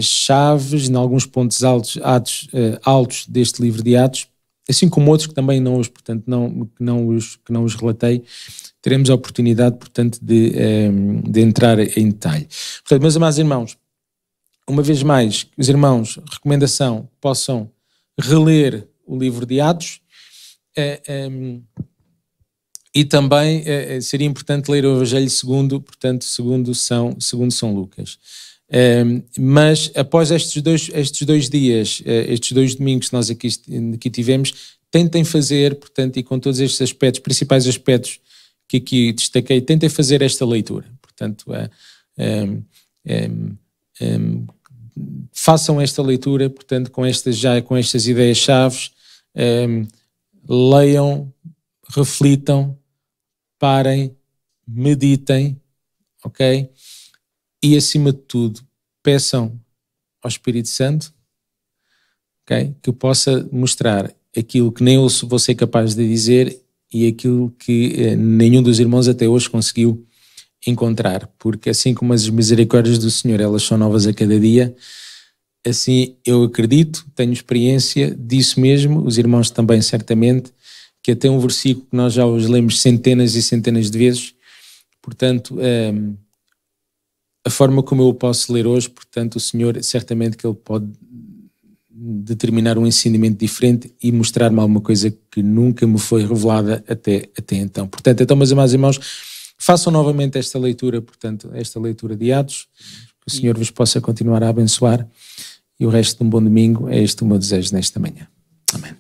Speaker 1: chaves, em alguns pontos altos deste livro de Atos, assim como outros que também não os relatei. Teremos a oportunidade, portanto, de entrar em detalhe. Portanto, meus amados irmãos, uma vez mais, os irmãos, recomendação, possam reler o livro de Atos, e também seria importante ler o Evangelho segundo São Lucas. Mas após estes dois dias, estes 2 domingos que nós aqui tivemos, tentem fazer, portanto, e com todos estes aspectos, principais aspectos que aqui destaquei, tentem fazer esta leitura. Portanto, façam esta leitura, portanto, com estas ideias-chaves, leiam, reflitam, parem, meditem, ok? E, acima de tudo, peçam ao Espírito Santo, okay, que possa mostrar aquilo que nem eu vou ser capaz de dizer e aquilo que nenhum dos irmãos até hoje conseguiu encontrar. Porque assim como as misericórdias do Senhor, elas são novas a cada dia, assim eu acredito, tenho experiência disso mesmo, os irmãos também certamente, que até um versículo que nós já os lemos centenas e centenas de vezes. Portanto, a forma como eu o posso ler hoje, portanto, o Senhor, certamente que Ele pode determinar um ensinamento diferente e mostrar-me alguma coisa que nunca me foi revelada até então. Portanto, meus amados irmãos, façam novamente esta leitura, portanto, esta leitura de Atos, que o Senhor vos possa continuar a abençoar, e o resto de um bom domingo é este o meu desejo nesta manhã. Amém.